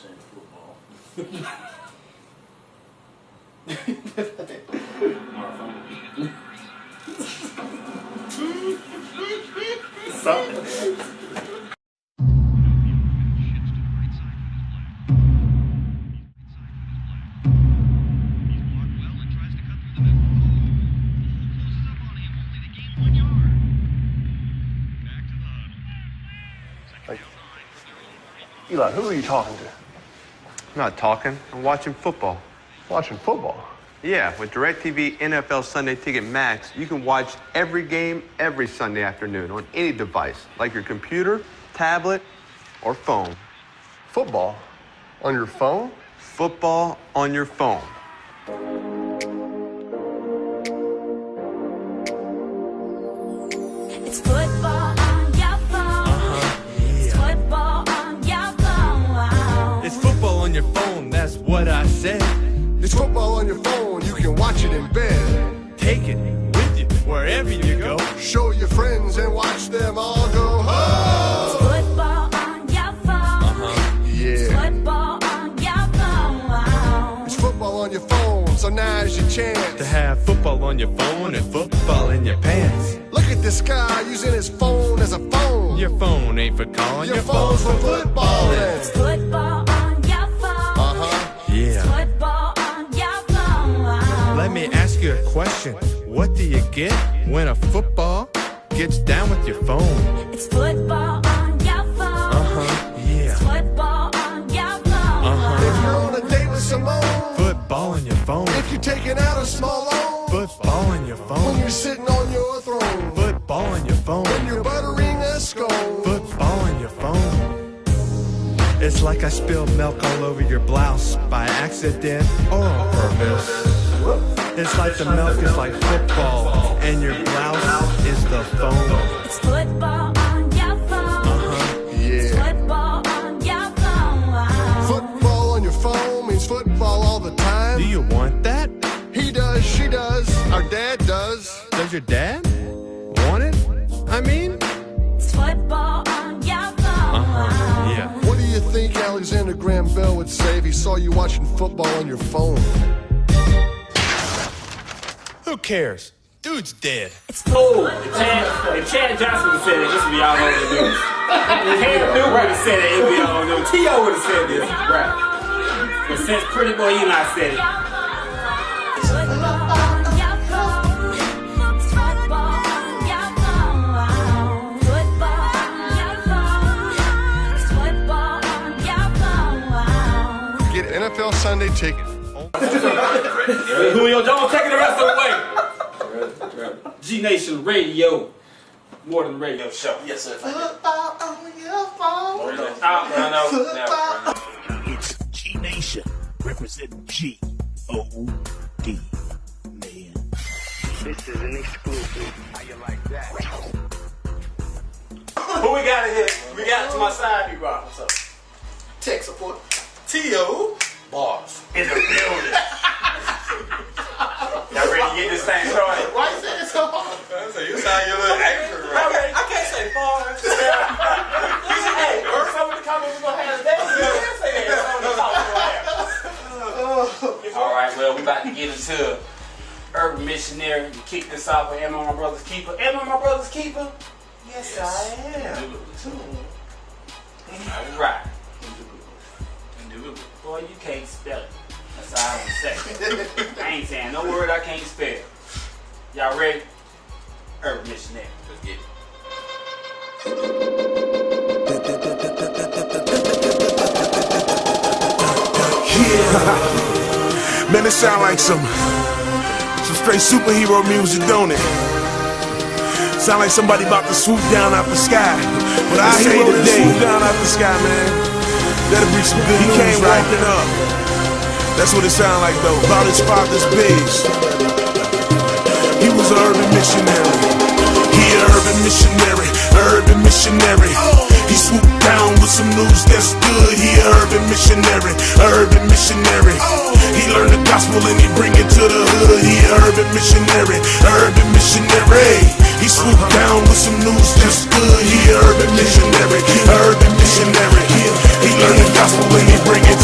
saying football. Eli, who are you talking to? I'm not talking. I'm watching football. Watching football? Yeah, with DirecTV NFL Sunday Ticket Max, you can watch every game every Sunday afternoon on any device, like your computer, tablet, or phone. Football? On your phone? Football on your phone. It's football on your phone. It's football on your phone. It's football on your phone, that's what I said. It's football on your phone. You can watch it in bed. Take it with you wherever you go. Show your friends and watch them all go home. It's football on your phone. It's Yeah. football on your phone. It's football on your phone, so now's your chance To have football on your phone and football in your pants. Look at this guy using his phone as a phone. Your phone ain't for calling, Your phone's for footballing. It's football on your phone. Yeah. Football on your phone. Let me ask you a question. What do you get when a football gets down with your phone? It's football on your phone. Yeah. Football on your phone. If you're on a date with Simone, Football on your phone. if you're taking out a small loan, Football on your when phone. you're sitting on your throne, Football on your phone. when you're buttering a scone. Football on your phone. It's like I spilled milk all over your blouse by accident or on purpose. It's like the milk is like football and your blouse is the phone. It's football on your phone. Yeah. Football on your phone. Football on your phone means football all the time. Do you want that? He does, she does, our dad does. Does your dad want it? I mean, It's football on your phone. yeah. What do you think Alexander Graham Bell would say if he saw you watching football on your phone? Who cares? Dude's dead. Oh, if Chad Johnson would have said it, this would be all over the news. If Cam Newton would have said it, it would be all over the news. T.O. would have said this, right? But since Pretty Boy Eli said it, It's football on your phone. It's football on your phone. Football on your phone. It's football on your phone. Get NFL Sunday ticket. Julio Jones taking the rest of the way. G Nation Radio, more than a radio show. Yes, sir. Football on your phone. It's G Nation representing G-O-D, man. This is an exclusive. How you like that? Who we got in here? We got to my side, people. What's up? Tech support. T.O. Bars. in the building. Y'all ready to get this thing started? Why you say it so hard? You sound a little angry, right? I can't say bars. Hey, some of the comments we're gonna have today, you can't say that. All right, well, we about to get into Urban Missionary. We kick this off with Am I My Brother's Keeper? Am I My Brother's Keeper? Yes, I am. All right. Boy, you can't spell it. That's all I'm gonna say. I ain't saying no word I can't spell. Y'all ready? Urban Missionary. Let's get it. Man, it sound like some straight superhero music, don't it? Sound like somebody about to swoop down out the sky. But I say today, swoop down out the sky, man. That'll be some good news. He came walking up. That's what it sound like though. About his father's pigs. He was an urban missionary. He an urban missionary. Urban missionary. He swooped down with some news that's good. He an urban missionary. Urban missionary. He learned the gospel and he bring it to the hood. He an urban missionary. Urban missionary. He swooped down with some news that's good. He an urban missionary. Urban missionary. He learned the gospel and he bring it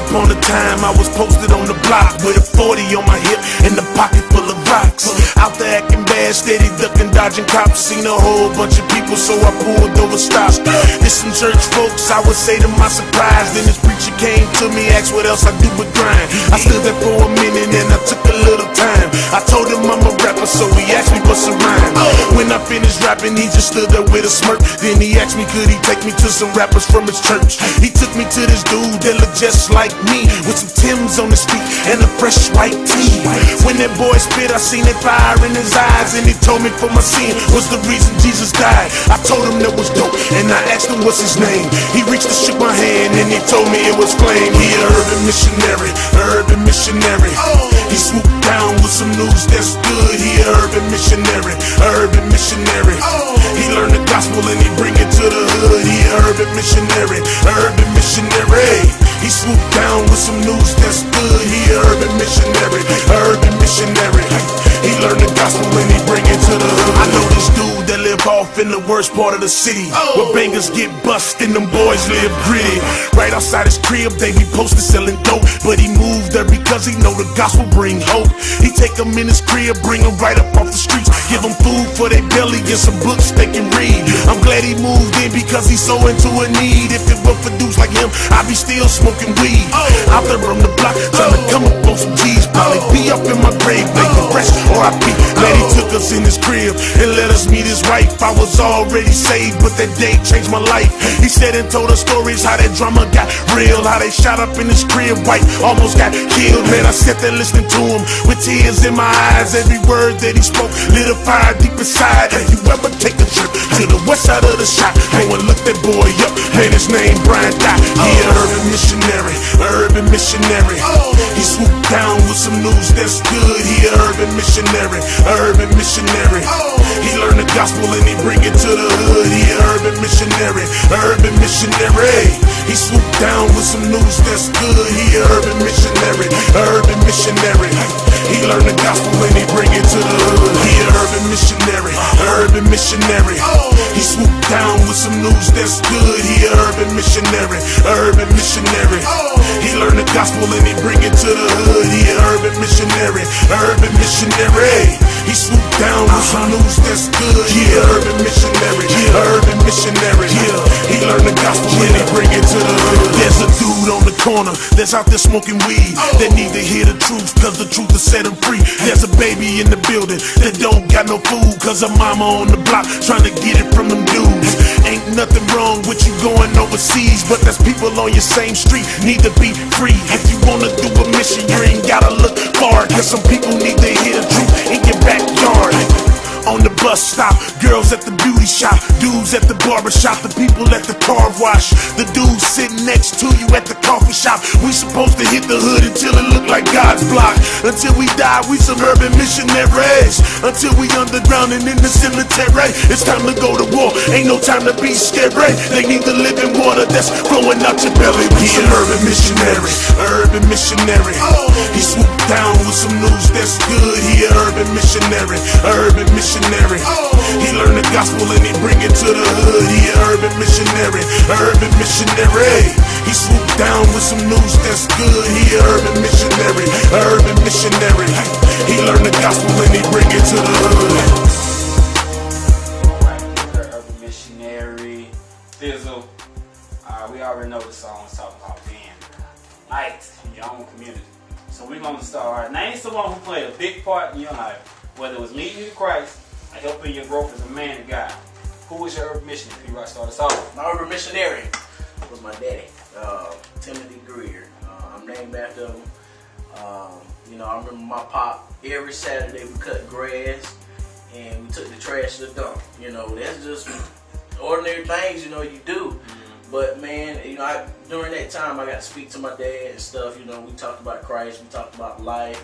upon a time I was posted on the block with a 40 on my hip and a pocket full of rocks. Out there acting bad, steady ducking, dodging cops. Seen a whole bunch of people, so I pulled over stops. There's some church folks, I would say to my surprise. Then this preacher came to me, asked what else I do but grind. I stood there for a minute and I took a little time. I told him I'm a rapper, so he asked me what's a rhyme. When I finished rapping, he just stood there with a smirk. Then he asked me could he take me to some rappers from his church. He took me to this dude that looked just like me, with some Timbs on his feet and a fresh white tee. When that boy spit, I seen that fire in his eyes, and he told me for my sin was the reason Jesus died. I told him that was dope, and I asked him what's his name. He reached and shook my hand, and he told me it was Flame. He an urban missionary, urban missionary. He swooped down with some news that's good. He an urban missionary, urban missionary. He learned the gospel and he bring it to the hood. He an urban missionary, urban missionary. He swooped down with some news that's good. He an urban missionary, urban missionary. He learned the gospel and he bring it to the hood. I know this dude that live off in the worst part of the city, where bangers get bust and them boys live gritty. Right outside his crib, they be posted selling dope, but he moved there because he know the gospel bring hope. He take them in his crib, bring them right up off the streets, give them food for their belly and some books they can read. I'm glad he moved in because he's so into a need. If it were for dudes like him, I'd be still smoking weed. Out there on the block, trying to come up on some G's. Probably be up in my grave, making fresh R.I.P. Man, he took us in his crib and let us meet his wife. I was already saved, but that day changed my life. He said and told us stories how that drama got real, how they shot up in his crib, white almost got killed. Man, I sat there listening to him with tears in my eyes. Every word that he spoke lit a fire deep inside. Have you ever take a trip to the west side of the shop? Go and look that boy up. Man, his name Brian Dot. He an urban missionary, urban missionary. He swooped down with some news that's good. He an urban missionary, urban missionary. He learned the gospel and he bring it to the hood. He an urban missionary, urban missionary. He swooped down with some news that's good. He an urban missionary, urban missionary. He learned the gospel and he bring it to the hood. He an urban missionary, urban missionary. He swooped down with some news that's good. He an urban missionary, urban missionary. He learned the gospel and he bring it to the hood. He an urban missionary, urban missionary. He swooped down with some news that's good. He an urban missionary, urban missionary. He learned the gospel and he bring it to the hood. There's a dude on the corner that's out there smoking weed that need to hear the truth, cause the truth will set him free. There's a baby in the building that don't got no food, cause her mama on the block trying to get it from them dudes. Ain't nothing wrong with you going overseas, but there's people on your same street need to be free. If you wanna do a mission, you ain't gotta look far, cause some people need to hear the truth in your backyard. On the bus stop, girls at the beauty shop, dudes at the barber shop, the people at the car wash, the dudes sitting next to you at the coffee shop. We supposed to hit the hood until it look like God's block. Until we die, we some urban missionaries. Until we underground and in the cemetery. It's time to go to war, ain't no time to be scary. They need the living water that's flowing out your belly. He an urban missionary, urban missionary. He swooped down with some news that's good. He an urban missionary, urban missionary. He learned the gospel and he bring it to the hood. He an urban missionary, urban missionary. He swooped down with some news that's good. He an urban missionary, urban missionary. He learned the gospel and he bring it to the hood. Alright, Urban Missionary, Thi'sl. We already know the song is talking about being light in your own community. So we're going to start. Name someone who played a big part in your life, whether it was leading you to Christ or helping your growth as a man of God. Who was your urban missionary? P-Rock, start us off. My urban missionary was my daddy, Timothy Greer. I'm named after him. I remember my pop, every Saturday we cut grass and we took the trash to the dump. That's just ordinary things, you do. But man, during that time I got to speak to my dad and stuff. We talked about Christ, we talked about life.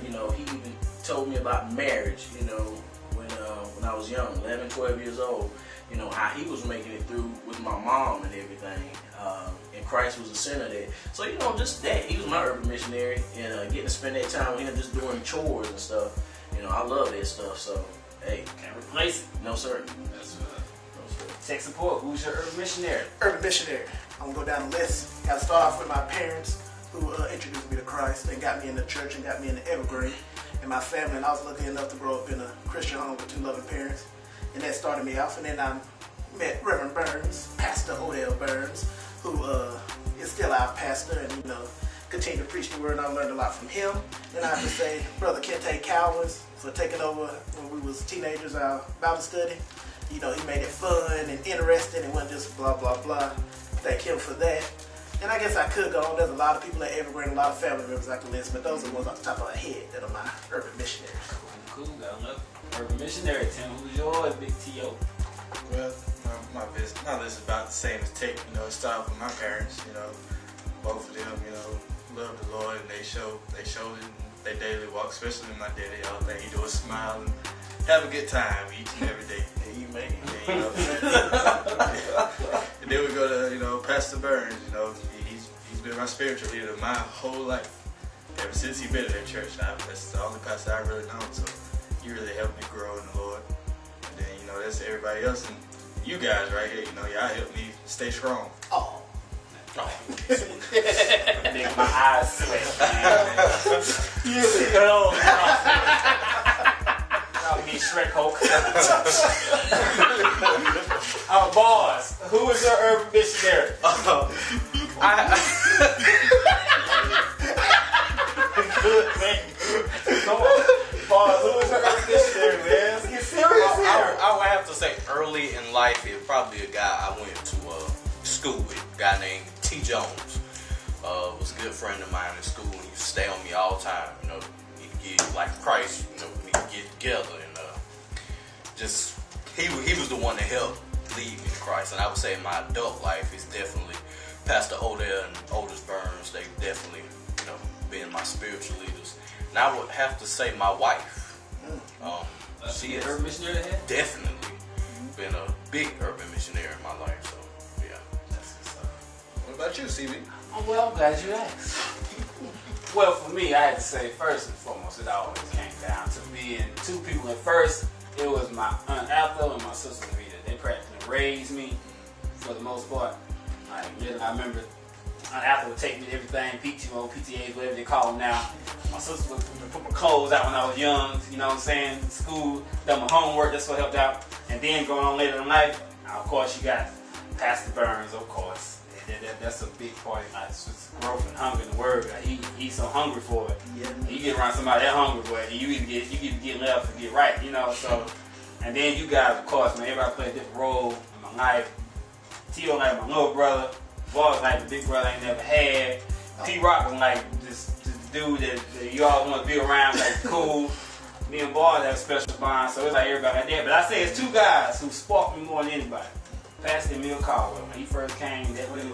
He even told me about marriage, when I was young, 11, 12 years old, how he was making it through with my mom and everything, and Christ was the center of that. So, just that, he was my urban missionary, and getting to spend that time with him just doing chores and stuff, I love that stuff, so, hey. Can't replace it. No, sir. That's right. Tech support, who's your urban missionary? Urban missionary. I'm gonna go down the list. Gotta start off with my parents. who introduced me to Christ and got me in the church and got me in the Evergreen and my family. And I was lucky enough to grow up in a Christian home with 2 loving parents. And that started me off. And then I met Reverend Burns, Pastor Odell Burns, who is still our pastor and, you know, continue to preach the word. And I learned a lot from him. And I have to say, Brother Kente Cowens for taking over when we was teenagers, our Bible study. You know, he made it fun and interesting and wasn't just blah, blah, blah. Thank him for that. And I guess I could go on. There's a lot of people at Evergreen, a lot of family members I can list, but those are the ones off the top of my head that are my urban missionaries. Cool, got another urban missionary. Tim, who's yours, Big T.O.? Well, my list is about the same as Tick. You know, it started with my parents. You know, both of them, you know, love the Lord, and they showed it in their daily walk, especially my daddy. All thing he do is smile and have a good time each and every day. Yeah, you made it. And, you know, and then we go to, you know, Pastor Burns. You know, he's been my spiritual leader my whole life. Ever since he been in that church, that's the only pastor I really known. So he really helped me grow in the Lord. And then, you know, that's everybody else and you guys right here. You know, y'all helped me stay strong. Oh. Make my eyes sweat, man. You know, I'll be Shrek Hulk. Boss, who is your urban missionary? Good, man. Come on. Boss, who is your urban missionary, man? Let's get serious here. I would have to say early in life, it probably a guy I went to school with, a guy named T. Jones. Was a good friend of mine in school, and he used to stay on me all the time. You know, he'd get like Christ, you know, we could get together, and just he was the one that helped lead me to Christ. And I would say in my adult life, it's definitely Pastor Odell and Otis Burns. They definitely, you know, been my spiritual leaders. And I would have to say my wife. She is urban missionary here? Definitely been a big urban missionary in my life. So yeah. What about you, CB? Oh, well, I'm glad you asked. Well, for me, I had to say first and foremost, it always came down to being 2 people. At first, it was my Aunt Ethel and my sister Rita. They practically raised me for the most part. Like, I remember Aunt Ethel would take me to everything, PTO, PTAs, whatever they call them now. My sister would put my clothes out when I was young, you know what I'm saying, school, done my homework, that's what helped out. And then going on later in life, of course, you got Pastor Burns, of course. That's a big part of just growth and hunger in the word. He's so hungry for it. Yeah. You get around somebody that hungry for it, and you either get left or get right, you know. So, and then you guys, of course, man, everybody play a different role in my life. T.O. like my little brother. Boss like the big brother I ain't never had. T-Rock was like this dude that you all want to be around, like cool. Me and Boss have a special bond, so it's like everybody like that. But I say it's 2 guys who sparked me more than anybody. Pastor Emil Caldwell, when he first came, that dude,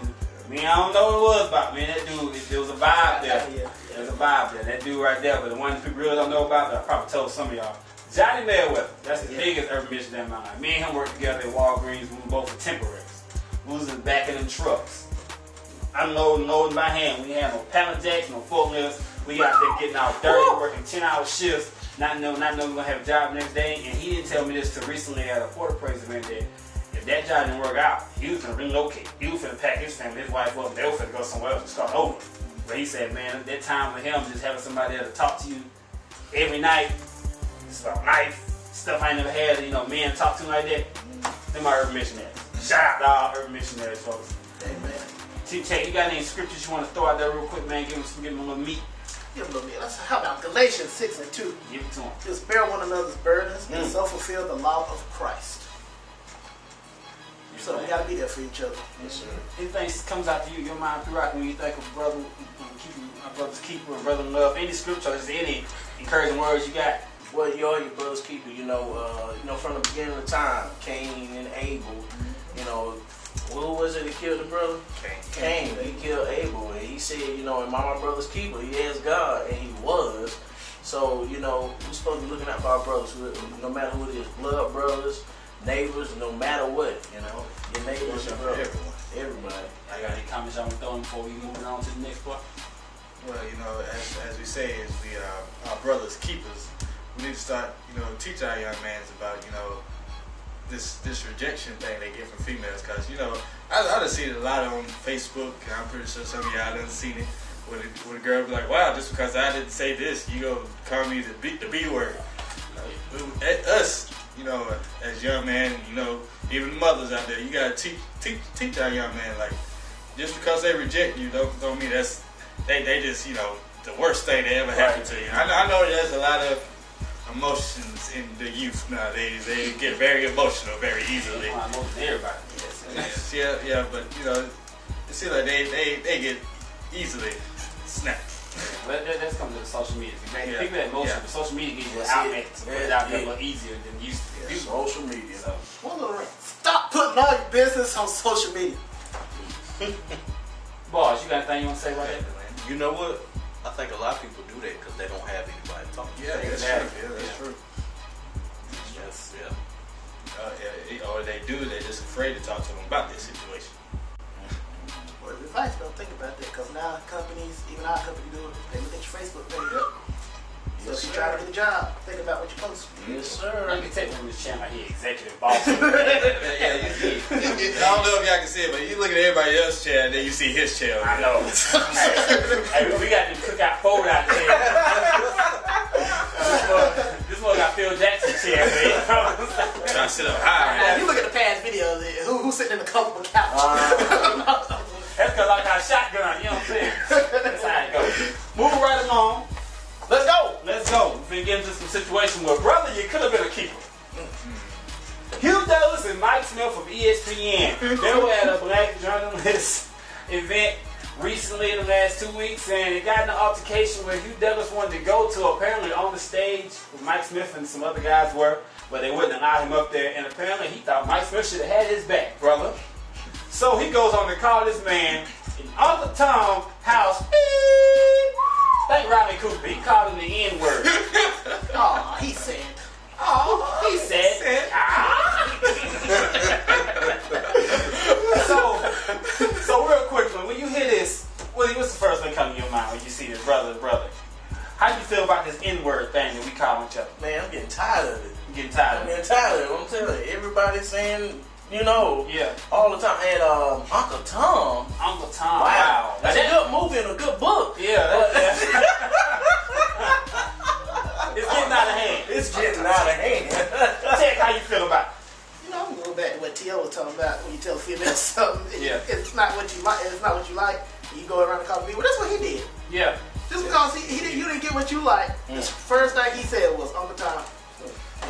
I don't know what it was about, man. That dude, there was a vibe there. There was a vibe there. That dude right there, but the one that people really don't know about, that I probably told some of y'all. Johnny Mayweather, that's the biggest urban missionary in my life. Me and him worked together at Walgreens. We were both for temporaries. We was in the back of them trucks. Unloading by hand. We had no pallet jacks, no forklifts. We out there getting out dirty, working 10-hour shifts, not knowing we're going to have a job the next day. And he didn't tell me this till recently at a port appraisal event that if that job didn't work out, he was going to relocate. He was going to pack his family, his wife up, they were going to go somewhere else and start over. But he said, man, that time with him, just having somebody there to talk to you every night, it's about life, stuff I ain't never had, you know, men talk to me like that. They're my urban missionaries. Shout out to all urban missionaries, folks. Amen. T-Tech, you got any scriptures you want to throw out there real quick, man? Give them a little meat. Give them a little meat. How about Galatians 6:2? Give it to them. Just bear one another's burdens and so fulfill the law of Christ. So we got to be there for each other. Yes, sir. Anything comes out to you, your mind, P-Rock, when you think of brother, my brother's keeper and brother in love, any scripture, is there any encouraging words you got? Well, you're your brother's keeper. You know, from the beginning of time, Cain and Abel. You know, who was it that killed the brother? Cain. He killed Abel, and he said, you know, am I my brother's keeper? He asked God, and he was. So, you know, we're supposed to be looking out for our brothers, no matter who it is, blood brothers, neighbors, no matter what, you know. Your neighbors, your brothers, everybody. I got any comments y'all want to throw in before we move on to the next part? Well, you know, as we say, is we our brothers keepers. We need to start, you know, teach our young mans about, you know, this rejection thing they get from females, because, you know, I done seen it a lot on Facebook, and I'm pretty sure some of y'all done seen it, when a girl be like, wow, just because I didn't say this, you gonna call me the B word. Us, you know, as young men, you know, even mothers out there, you gotta teach our young men, like, just because they reject you don't mean that's they just, you know, the worst thing that ever happened to you. I know there's a lot of emotions in the youth nowadays. They get very emotional very easily. Everybody. Yeah, but you know, it seems like they get easily snapped. Let's come to the social media. Yeah. People that emotional, but social media gives you an outlet to put it out there a little easier than it used to be. Social media. So, Stop putting all your business on social media. boss, you got anything you want to say about that? You know what? I think a lot of people do that because they don't have anybody to talk to. Yeah, that's true. Yeah, that's true. Yes, Or they do, they're just afraid to talk to them about their situation. Well, advice, don't think about that, because now companies, even our company do it, they look at your Facebook page. So if you try to get a job, think about what you post. Yes, sir. Let me take one of this channel here, executive boss. I don't know if y'all can see it, but you look at everybody else's chair and then you see his chair. I know. Hey, we got the cookout fold out there. This one got Phil Jackson's chair, man. Trying to sit up high. Now, if you look at the past videos, who's sitting in the comfortable couch? That's because I got a shotgun, you know what I'm saying? That's how it goes. Moving right along. Let's go. Let's go. We've been getting into some situation where, brother, you could have been a keeper. Hugh Douglas and Mike Smith of ESPN. They were at a black journalist event recently in the last 2 weeks, and it got in an altercation where Hugh Douglas wanted to go to, apparently on the stage where Mike Smith and some other guys were, but they wouldn't allow him up there, and apparently he thought Mike Smith should have had his back, brother. So he goes on to call this man in Uncle Tom's house. Thank Rodney Cooper. He called him the N-word. Oh, he said. He said. So real quickly, when you hear this, what's the first thing coming to your mind when you see this brother? How do you feel about this N-word thing that we call each other? Man, I'm getting tired of it. I'm getting tired of it. I'm telling you, everybody's saying, you know, all the time. And Uncle Tom. Wow. That's a good movie and a good book. Yeah. It's getting out of hand. Tech, how you feel about it? You know, I'm going back to what T.O. was talking about when you tell females something. Yeah. It's not what you like. It's not what you like. You go around and call me. Well, that's what he did. Yeah. Just because you didn't get what you like, the first thing he said was Uncle Tom.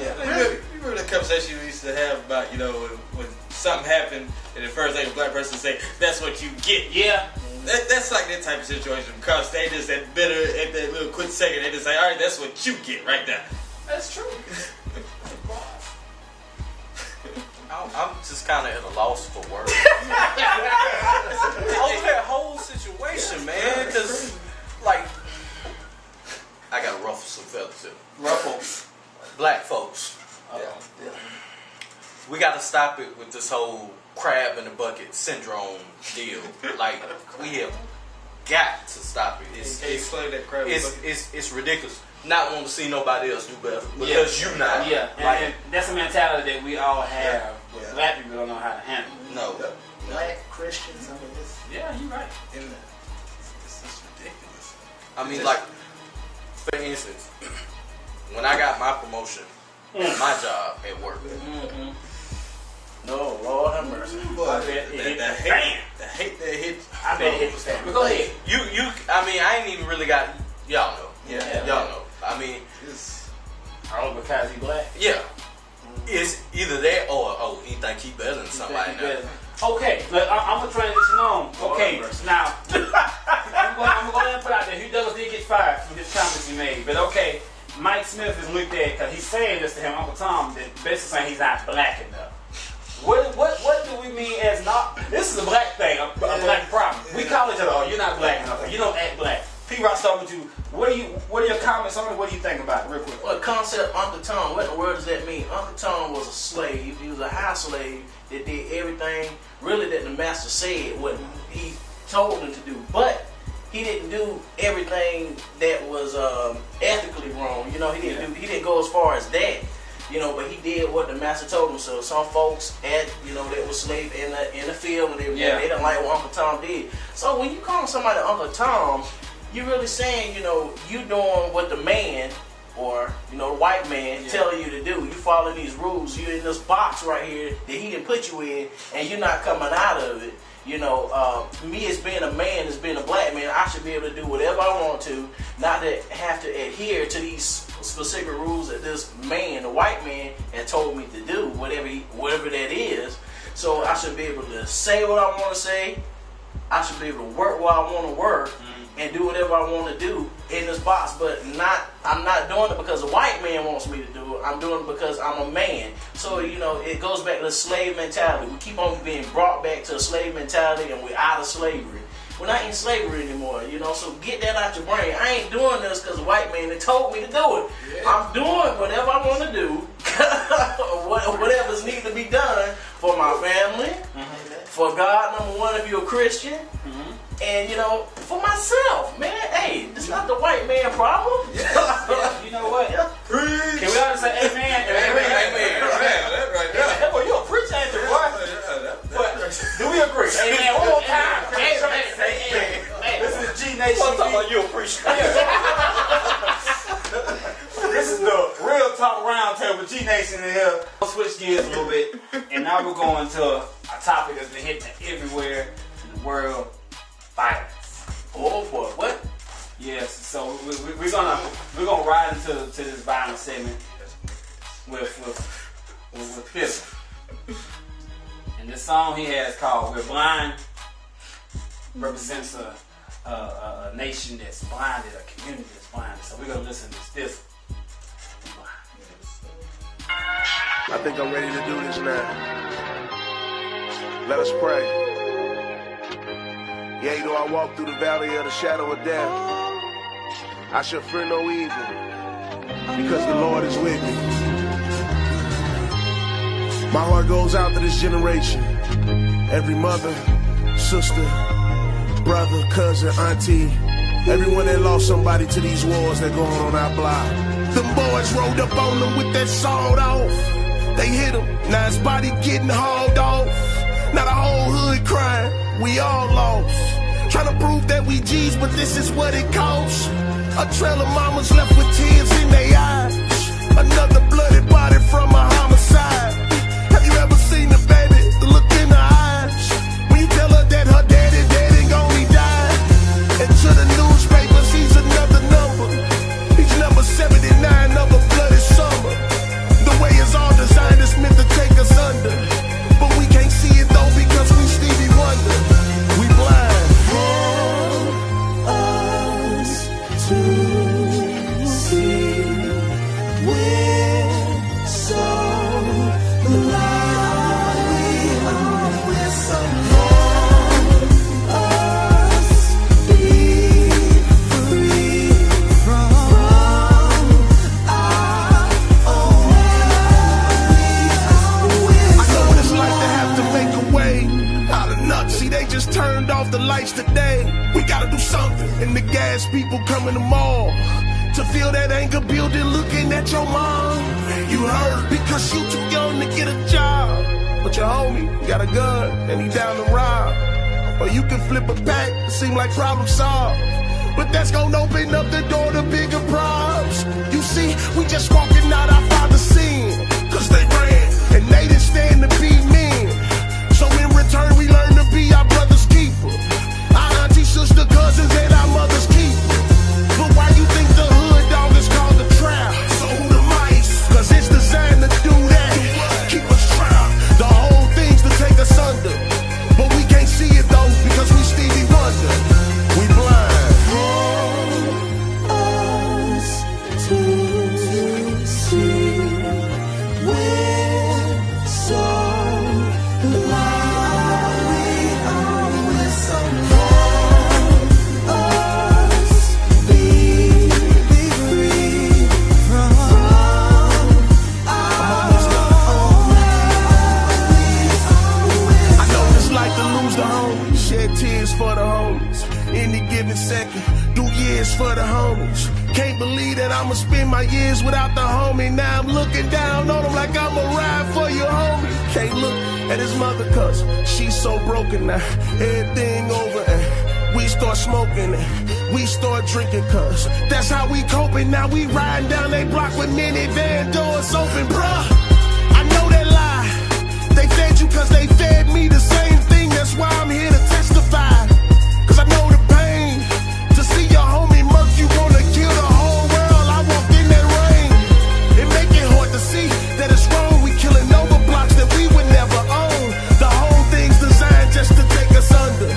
Yeah. You remember the conversation we used to have about, you know, when something happened and the first thing a black person say, that's what you get. Yeah. That's like that type of situation because they just that bitter at that little quick second they just say, all right, that's what you get right now. That's true. I'm just kind of at a loss for words. Over that whole situation, man, because, like, I got to ruffle some feathers here. Ruffle. Black folks. We got to stop it with this whole crab in the bucket syndrome deal. Like, we have got to stop it. Explain that crab in the bucket. It's ridiculous. Not wanting to see nobody else do better because you not. Yeah, like, and that's a mentality that we all have. But black people don't know how to handle. No. Black Christians, I mean, it's... Yeah, you're right. It's ridiculous. I mean, like, for instance, when I got my promotion, my job at work. No, Lord have mercy. I bet it hit the fan. The hate that hit. I bet it hit the fan. But go ahead. I mean, I ain't even really got, y'all know. Yeah. Y'all know. I mean, Oh, because he black? yeah. It's either that or, he think he better than somebody now. Okay, look, I'm going to transition on. Okay, now, I'm going to go ahead and put out there, Hugh Douglas did get fired from his comments he made. But okay, Mike Smith is looked at, because he's saying this to him, Uncle Tom, that basically saying he's not black enough. What do we mean as not? This is a black thing, a black problem. We call each other, oh, you're not black enough, or you don't act black. P-Rock, start with you. What are your comments on it? What do you think about it, real quick? Well, the concept Uncle Tom, what in the world does that mean? Uncle Tom was a slave. He was a house slave that did everything really that the master said what he told him to do. But he didn't do everything that was ethically wrong. You know, he didn't go as far as that. You know, but he did what the master told him. So some folks that were slaves in the field and everything, they didn't like what Uncle Tom did. So when you call somebody Uncle Tom, you really saying, you know, you doing what the man or, you know, the white man telling you to do. You following these rules. You're in this box right here that he didn't put you in, and you're not coming out of it. You know, me as being a man, as being a black man, I should be able to do whatever I want to, not to have to adhere to these specific rules that this man, the white man, had told me to do, whatever that is. So I should be able to say what I want to say. I should be able to work while I want to work and do whatever I want to do in this box. But I'm not doing it because a white man wants me to do it. I'm doing it because I'm a man. So, you know, it goes back to the slave mentality. We keep on being brought back to a slave mentality, and we're out of slavery. We're not in slavery anymore, you know, so get that out your brain. I ain't doing this because a white man that told me to do it. Yeah. I'm doing whatever I want to do, whatever's need to be done for my family, for God, number one, if you're a Christian, and, you know, for myself, man. Hey, this is not the white man problem. Yeah. You know what? Can we all say amen? Amen. That right there. Hey, boy, you a preacher, ain't you, boy? But do we agree? Amen. One more time. Hey, this is G Nation. I'm talking about you a preacher. This is the Real Talk Roundtable. G Nation in here. We'll switch gears a little bit, and now we're going to a topic that's been hitting everywhere in the world: violence. Oh boy, what? Yes. So we're gonna ride into this violence segment with Thi'sl. And this song he has called "We're Blind" represents a nation that's blinded, a community that's blinded. So we're gonna listen to this. I think I'm ready to do this now. Let us pray. Yea, though I walk through the valley of the shadow of death, I shall fear no evil, because the Lord is with me. My heart goes out to this generation. Every mother, sister, brother, cousin, auntie, everyone that lost somebody to these wars that go on our block. Them boys rolled up on them with that sawed off. They hit him, now his body getting hauled off. Now the whole hood crying, we all lost. Trying to prove that we G's, but this is what it costs. A trail of mamas left with tears in their eyes. Another bloody body from a homicide. Have you ever seen a baby look in her eyes when you tell her that her daddy only died? And to the newspapers, he's another number. He's number 79 of a bloody summer. The way it's all designed is meant to take us under, but we can't see it though because we Stevie Wonder. We blind. For us to see, we're so blind. We're so blind. Us be free from our own ways. I know what it's like to have to make a way out of nuts. See, they just turned off the lights today. We gotta do something. And the gas people come in the mall to feel that anger building looking at your mom. You hurt because you too young to get a job, but your homie got a gun and he down to rob. Or you can flip a pack, it seem like problem solved, but that's gonna open up the door to bigger problems. You see, we just walking out our father's sin, cause they ran and they didn't stand to be men. So in return we learn to be our brother's keeper, our auntie, sister, cousins, and our mother's keeper. But why you think the hood dog is called the trap? So who the mice? Cause it's designed to do that, keep us trapped. The whole thing's to take us under, but we can't see it though because we Stevie Wonder. We blind. For us to see, we're so blind. We're so blind. Us be free from our own ways. I know what it's like to lose the homies, shed tears for the homies. Any given second, do years for the homies. Can't believe that I'ma spend my years without the homie. Now I'm looking down on him like I'ma ride for your homie. Can't look at his mother cause she's so broken now. Everything over and we start smoking and we start drinking, cuz that's how we coping. Now we riding down they block with minivan doors open, bruh. I know that lie. They fed you cause they fed me the same thing. That's why I'm here to testify. Cause I know the pain. To see your homie murk, you wanna kill the whole world. I walked in that rain. It make it hard to see that it's wrong. We killing over blocks that we would never own. The whole thing's designed just to take us under.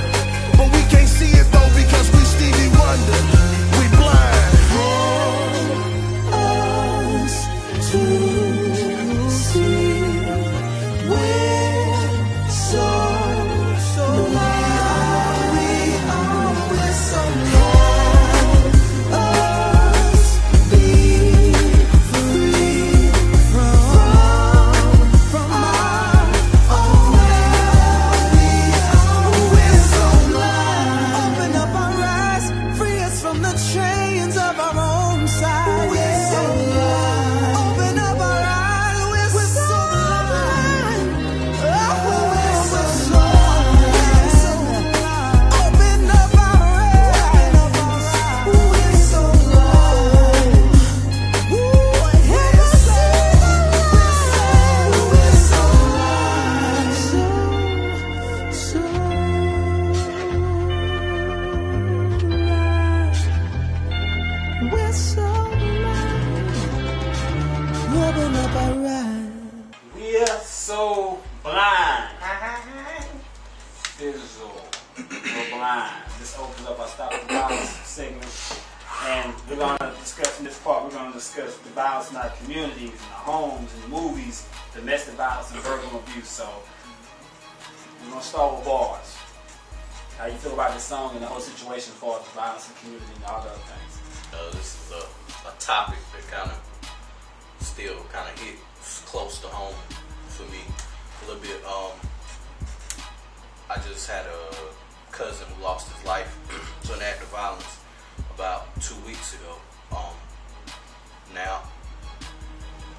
But we can't see it though because we Stevie Wonder. We blind. Us to see we're so blind. We're so blind. Us be free from our own we're so blind. Open up our eyes, free us from the chains of our own side. We're so blind. Open up our eyes, we're so blind. Oh, we're so blind. Open up our eyes, we're so blind. We're so we're so blind. Open up our eyes. We're so blind. Thi'sl. We're blind. This opens up our Stop the Violence segment. And we're going to discuss in this part, we're going to discuss the violence in our communities, in our homes, in movies, domestic violence and verbal abuse. So we're going to start with bars. How you feel about this song and the whole situation as far as the violence in the community and all the other things? This is a topic that still hits close to home for me a little bit. I just had a cousin who lost his life to an act of violence about 2 weeks ago. Now,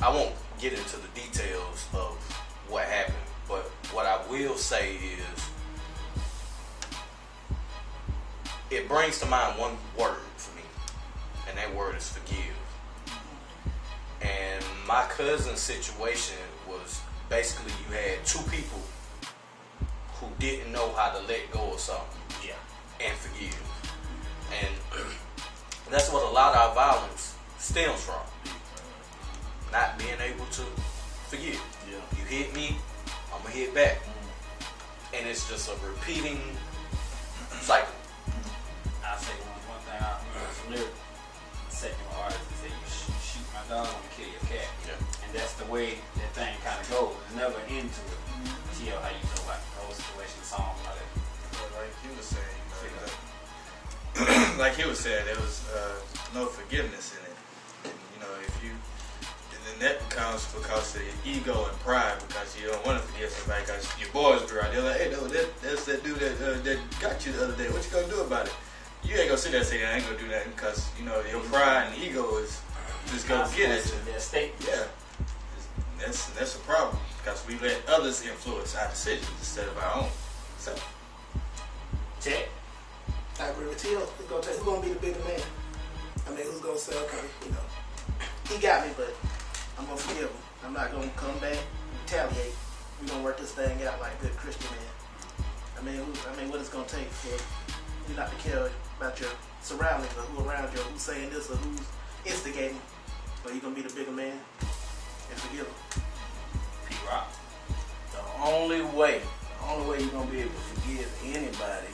I won't get into the details of what happened, but what I will say is it brings to mind one word for me, and that word is forgive. And my cousin's situation was basically you had two people who didn't know how to let go of something and forgive. And that's what a lot of our violence stems from. Not being able to forgive. You hit me, I'm going to hit back. And it's just a repeating cycle. I'll say one thing I remember from lyric. Second artist is that you shoot my dog, I'm gonna kill your cat. And that's the way that thing kind of goes. There's never an end to it. Tio, how you feel about the whole situation, the song, like that? Like he was saying, like he was saying, there was no forgiveness in it. And, if you, and then that comes because of your ego and pride, because you don't want to forgive somebody because your boys grew out. They're like, hey, no, that's that dude that got you the other day. What you gonna do about it? You ain't gonna sit there and say, I ain't gonna do that because, your pride and ego is just gonna get it. Yeah. That's a problem because we let others influence our decisions instead of our own. So, check. I agree with Tio. Who's gonna be the bigger man? I mean, who's gonna say, okay, he got me, but I'm gonna forgive him. I'm not gonna come back and retaliate. We're gonna work this thing out like good Christian men. I mean, what it's gonna take for you not to care about your surroundings or who around you or who's saying this or who's instigating. But you're gonna be the bigger man and forgive him. P-Rock. The only way you're gonna be able to forgive anybody,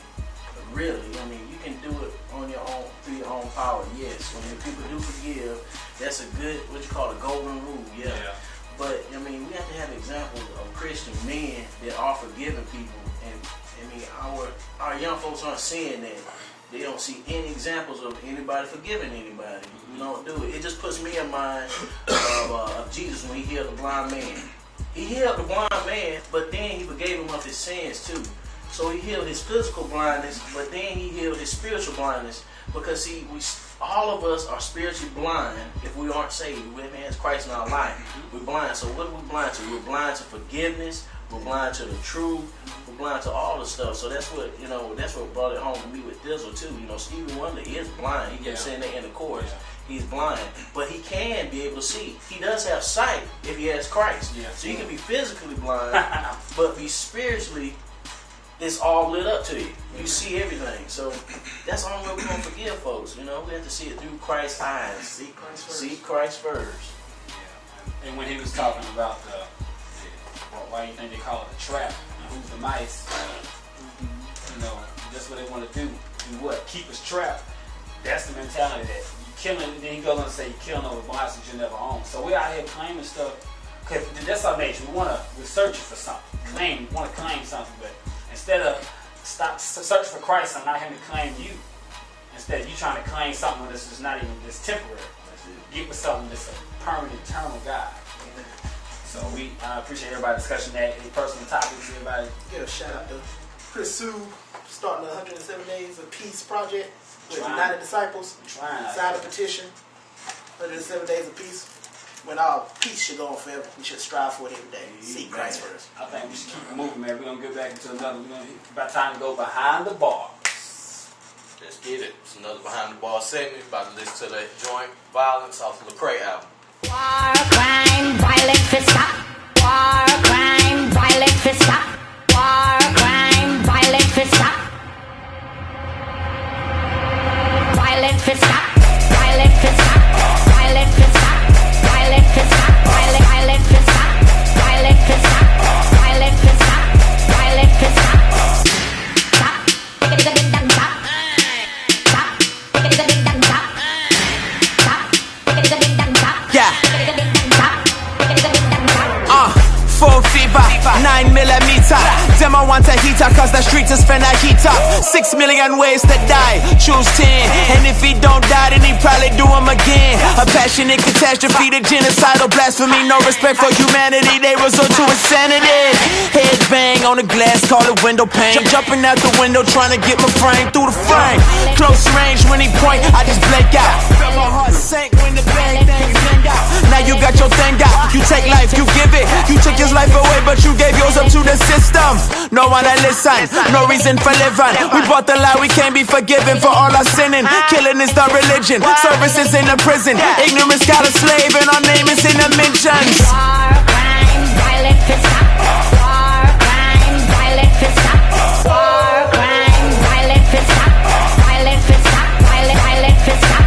really, you can do it on your own, through your own power, yes. When people do forgive, that's a good, what you call a golden rule, yeah. But, we have to have examples of Christian men that are forgiving people. And, our young folks aren't seeing that. They don't see any examples of anybody forgiving anybody. We don't do it. It just puts me in mind of Jesus when he healed the blind man. He healed the blind man, but then he forgave him of his sins too. So he healed his physical blindness, but then he healed his spiritual blindness. Because see, all of us are spiritually blind if we aren't saved. We haven't had Christ in our life. We're blind. So what are we blind to? We're blind to forgiveness. We're blind to the truth. We're blind to all the stuff. So that's what that's what brought it home to me with Thi'sl too. Stevie Wonder is blind. He kept saying that in the chorus. Yeah. He's blind, but he can be able to see. He does have sight if he has Christ. Yeah. So you can be physically blind, but be spiritually, it's all lit up to you. You see everything. So that's the only way we're going to forgive folks. We have to see it through Christ's eyes. See Christ first. See Christ first. Yeah. And when he was talking about why you think they call it a trap, and who's the mice, that's what they want to do. Do what? Keep us trapped. That's the mentality that you killing. Then he goes on to say you're killing over blind that you never own. So we're out here claiming stuff, because that's our nature. We're searching for something. We want to claim something, but instead of search for Christ and not him to claim you, instead you trying to claim something that's just not even this temporary. Get with something that's a permanent, eternal God. So we appreciate everybody's discussion that. Any personal topics, everybody? Give a shout out to Chris Sue, starting the 107 Days of Peace project with United Disciples. Sign a petition. 107 Days of Peace. When all peace should go on forever, we should strive for it every day. Seek Christ first. I think we should keep it moving, man. We're gonna get back into another. About time to go behind the bars. Let's get it. It's another behind the bars segment. About to listen to that Joint Violence off the Lecrae album. War, crime, violence for stop. War, crime, violence for stop. War, crime, violence for stop. Violence for stop. Violence for stop. Violence for stop. Violence for stop. Violence for stop. Violence for stop. Violence for stop. Violence for stop. Stop. Stop. Yeah. Full fever, 9mm. Them I want a heater, cause the streets is finna heat up. 6 million ways to die, choose 10. And if he don't die, then he probably do him again. A passionate catastrophe, the genocidal blasphemy. No respect for humanity, they resort to insanity. Head bang on the glass, call it window pane. Jumping out the window, trying to get my frame through the frame. Close range, when he point, I just blank out. Felt my heart sank when the bang things bang out. Now you got your thing out, you take life, you give it. You took his life away, but you gave yours up to the system. No one that listen, no reason for living. We bought the lie, we can't be forgiven for all our sinning. Killing is the religion, service is in the prison. Ignorance got a slave and our name is in the mentions. War, crime, violence for stop. War, crime, violence for stop. War, crime, violence for stop. Violence for stop. Violence for stop.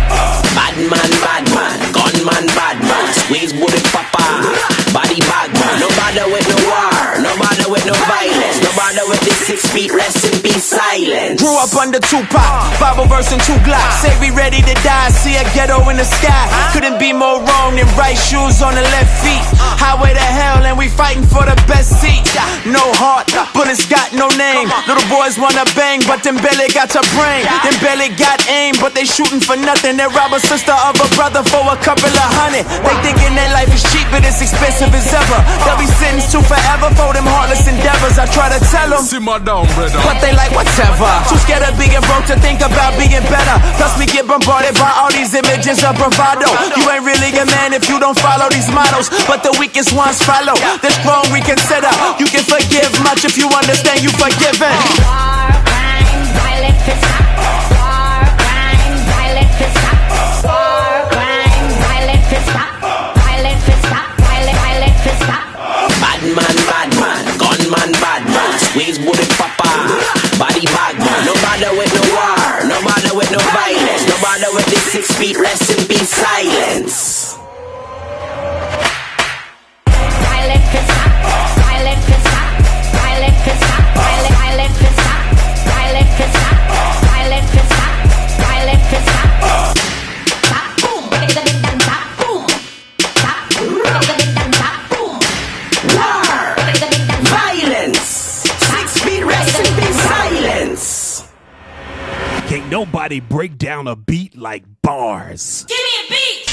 Bad man, gunman, bad man. Squeeze bullet papa, body bag man. No bother with no war, no bother with no violence. No bother with the 6 feet, rest in peace, silence. Grew up under Tupac, Bible verse and 2 Glocks. Say we ready to die, see a ghetto in the sky. Couldn't be more wrong than right shoes on the left feet. Highway to hell and we fighting for the best seat. No heart, bullets got no name. Little boys wanna bang, but them belly got to brain. Them belly got aim, but they shooting for nothing. They rob a sister of a brother for a couple of $100. They thinking that life is cheap, but it's expensive as ever. They'll be sentenced to forever for them heartless endeavors. I try to tell them, but they like whatever. Too scared of being broke to think about being better. Plus we get bombarded by all these images of bravado. You ain't really a man if you don't follow these models, but the weakest ones follow. The strong reconsider. You can forgive much if you understand you forgiven. War, crime, violence for stop. War, crime, violence for stop. War, crime, violence for stop. Violence for stop. Violence for stop. Bad man, gunman, bad man. Squeeze bullet papa, body bag man. No bother with no war, no bother with no violence. No bother with the 6 feet, rest in peace, silence. Violence for stop. Violence for stop. Violence for stop. Violence for stop. Violence for stop. Violence for stop. Violence for stop. Stop. Boom. Stop. Boom. Stop. Boom. War, violence, 6 feet, rest in peace, silence. Can't nobody break down a beat like bars. Give me a beat.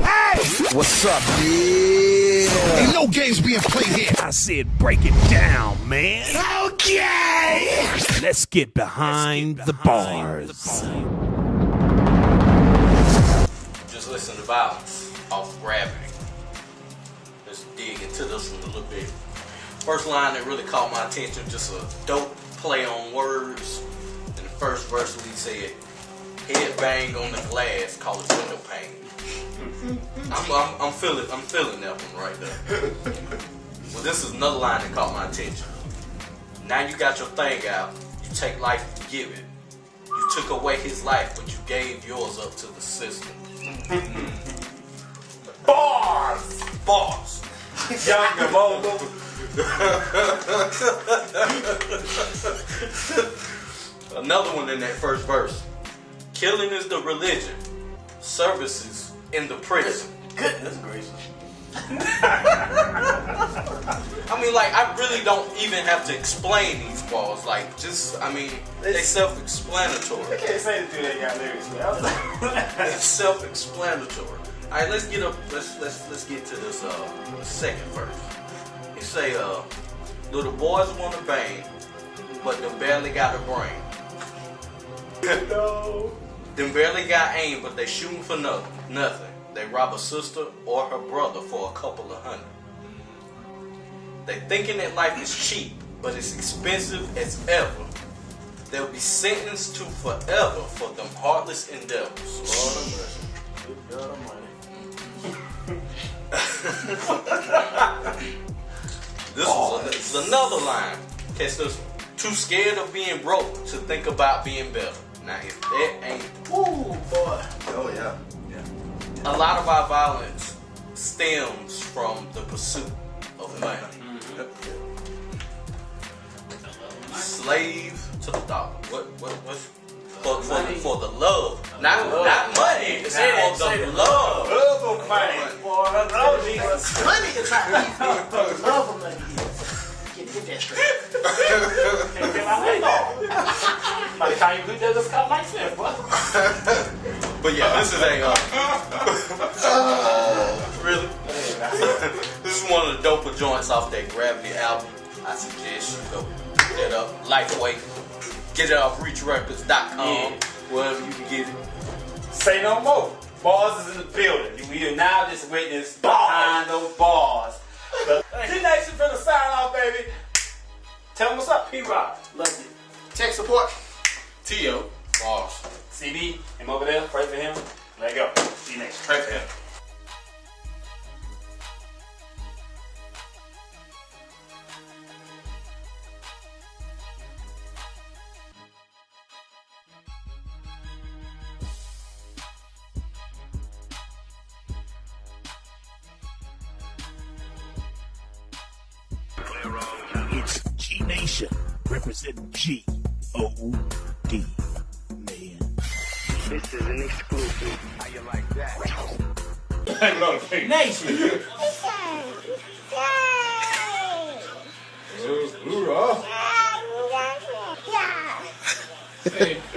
Hey! What's up, yeah? Ain't no games being played here. I said break it down, man. Okay! Let's get behind the bars. Just listen to Violence off Gravity. Let's dig into this one a little bit. First line that really caught my attention, just a dope play on words. In the first verse, we said, "Head bang on the glass, call it window pane." I'm feeling that one right there. Well, this is another line that caught my attention. Now you got your thing out. You take life, you give it. You took away his life, but you gave yours up to the system. Bars! Bars. Younger mobile. Another one in that first verse. Killing is the religion. Services in the prison. Goodness gracious. I mean, like, I really don't even have to explain these bars. Like, just, I mean, they self-explanatory. I can't say the two that got lyrics, man. It's self-explanatory. All right, let's get to this second verse. He say, little boys want to bang, but them barely got a brain. No. Them barely got aim, but they shooting for nothing. They rob a sister or her brother for a couple of $100. They thinking that life is cheap, but it's expensive as ever. They'll be sentenced to forever for them heartless endeavors. Lord of mercy. Good God Almighty. This is another line. Catch this one. Too scared of being broke to think about being better. Now, if that ain't... Woo, boy. Oh, yeah. A lot of our violence stems from the pursuit of money. Slave to the dollar. What's for the love, not money. It's for the love. Love of money. Boy, oh, Jesus. Money is not love of money is. Get that straight. Can't get my head off. By the time you do that, just come like this, boy. But yeah, this is a really. This is one of the doper joints off that Gravity album. I suggest you go pick that up. Lightweight. Get it off reachrecords.com. Wherever you can get it. Say no more. Bars is in the building. We are now just witness behind those bars. G-Nation for the sign off, baby. Tell them what's up, P-Rock. Love you. Tech support. T.O. Bars. CB, him over there. Pray for him. Let go. G-Nation. Pray for him. It's G-Nation representing G-O-D, man. This is an exclusive. How you like that? Nation. Hoorah. Yeah.